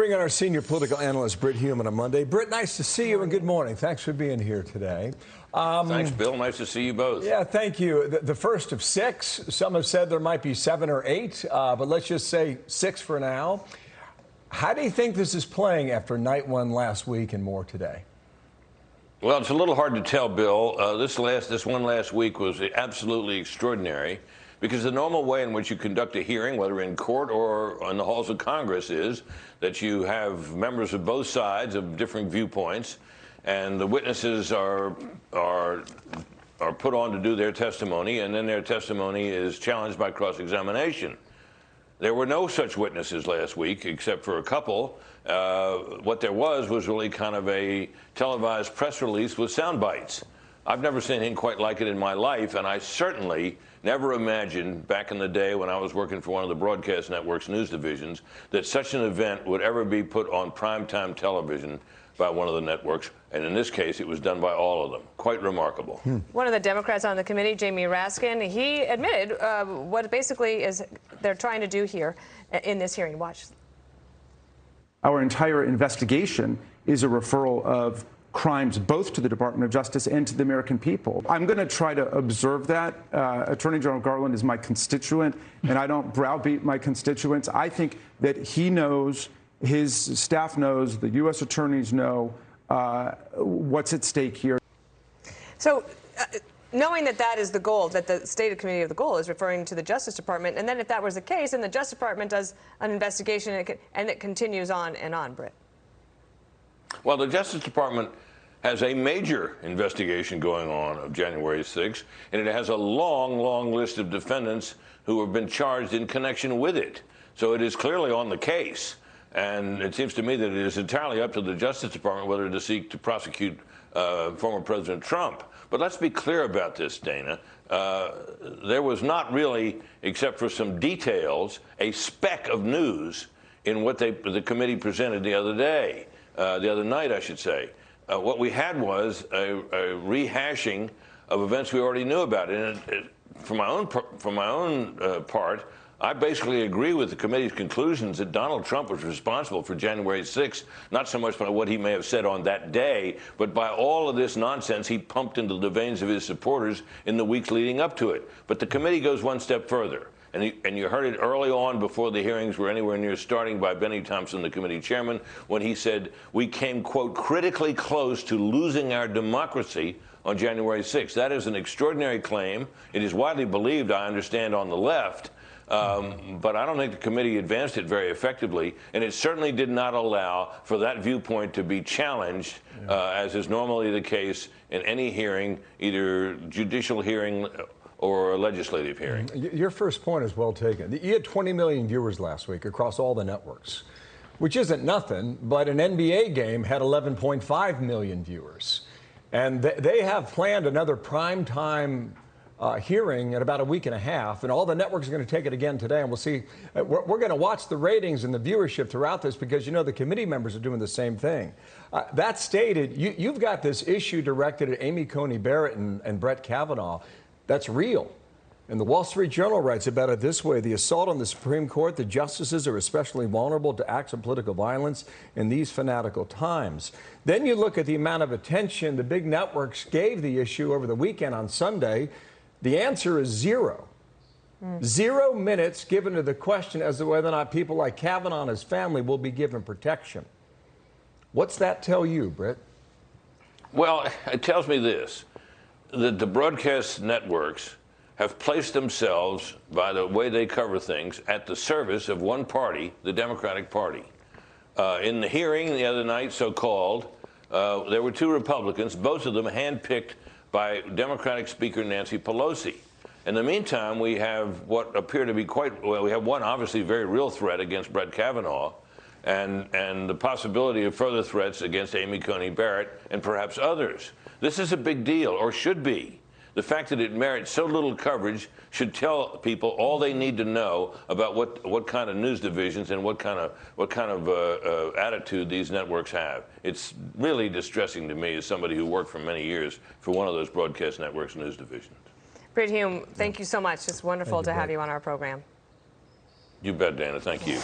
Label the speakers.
Speaker 1: bring in our senior political analyst, Brit Hume, on a Monday. Brit, nice to see you and good morning. Thanks for being here today.
Speaker 2: Thanks, Bill. Nice to see you both.
Speaker 1: Yeah, thank you. The first of six. Some have said there might be 7 or 8, but let's just say 6 for now. How do you think this is playing after night one last week and more today?
Speaker 2: Well, it's a little hard to tell, Bill. This one last week was absolutely extraordinary because the normal way in which you conduct a hearing, whether in court or in the halls of Congress, is that you have members of both sides of different viewpoints, and the witnesses are put on to do their testimony, and then their testimony is challenged by cross-examination. There were no such witnesses last week, except for a couple. What there was really kind of a televised press release with sound bites. I've never seen anything quite like it in my life, and I certainly never imagined back in the day when I was working for one of the broadcast network's news divisions that such an event would ever be put on primetime television by one of the networks, and in this case, it was done by all of them. Quite remarkable.
Speaker 3: One of the Democrats on the committee, Jamie Raskin, he admitted what basically is they're trying to do here in this hearing. Watch.
Speaker 4: Our entire investigation is a referral of crimes both to the Department of Justice and to the American people. I'm going to try to observe that. Attorney General Garland is my constituent, and I don't browbeat my constituents. I think that he knows, his staff knows, the U.S. attorneys know what's at stake here.
Speaker 3: So, knowing that that is the goal, that the State Committee of the goal is referring to the Justice Department, and then if that was the case, and the Justice Department does an investigation and it continues on and on, Britt.
Speaker 2: Well, the Justice Department has a major investigation going on of January 6th, and it has a long, long list of defendants who have been charged in connection with it. So it is clearly on the case. And it seems to me that it is entirely up to the Justice Department whether to seek to prosecute former President Trump. But let's be clear about this, Dana. There was not really, except for some details, a speck of news in what the committee presented the other night, I should say. What we had was a rehashing of events we already knew about. And from my own part, I basically agree with the committee's conclusions that Donald Trump was responsible for January 6th, not so much by what he may have said on that day, but by all of this nonsense he pumped into the veins of his supporters in the weeks leading up to it. But the committee goes one step further. And you heard it early on before the hearings were anywhere near starting by Benny Thompson, the committee chairman, when he said, we came, quote, critically close to losing our democracy on January 6th. That is an extraordinary claim. It is widely believed, I understand, on the left. But I don't think the committee advanced it very effectively, and it certainly did not allow for that viewpoint to be challenged, as is normally the case in any hearing, either judicial hearing or a legislative hearing.
Speaker 1: Your first point is well taken. You had 20 million viewers last week across all the networks, which isn't nothing, but an NBA game had 11.5 million viewers. And they have planned another primetime hearing in about a week and a half, and all the networks are going to take it again today, and we'll see. We're going to watch the ratings and the viewership throughout this because, you know, the committee members are doing the same thing. That stated, you've got this issue directed at Amy Coney Barrett and Brett Kavanaugh. That's real. And the Wall Street Journal writes about it this way: the assault on the Supreme Court, the justices are especially vulnerable to acts of political violence in these fanatical times. Then you look at the amount of attention the big networks gave the issue over the weekend on Sunday. The answer is 0. 0 minutes given to the question as to whether or not people like Kavanaugh and his family will be given protection. What's that tell you, Britt?
Speaker 2: Well, it tells me this, that the broadcast networks have placed themselves, by the way they cover things, at the service of one party, the Democratic Party. In the hearing the other night, so-called, there were 2 Republicans, both of them handpicked by Democratic Speaker Nancy Pelosi. In the meantime, we have what appear to be we have one obviously very real threat against Brett Kavanaugh, and the possibility of further threats against Amy Coney Barrett and perhaps others. This is a big deal, or should be. The fact that it merits so little coverage should tell people all they need to know about what kind of news divisions and what kind of attitude these networks have. It's really distressing to me as somebody who worked for many years for one of those broadcast networks' news divisions.
Speaker 3: Brit Hume, thank you so much. It's wonderful to have you on our program.
Speaker 2: You bet, Dana. Thank you.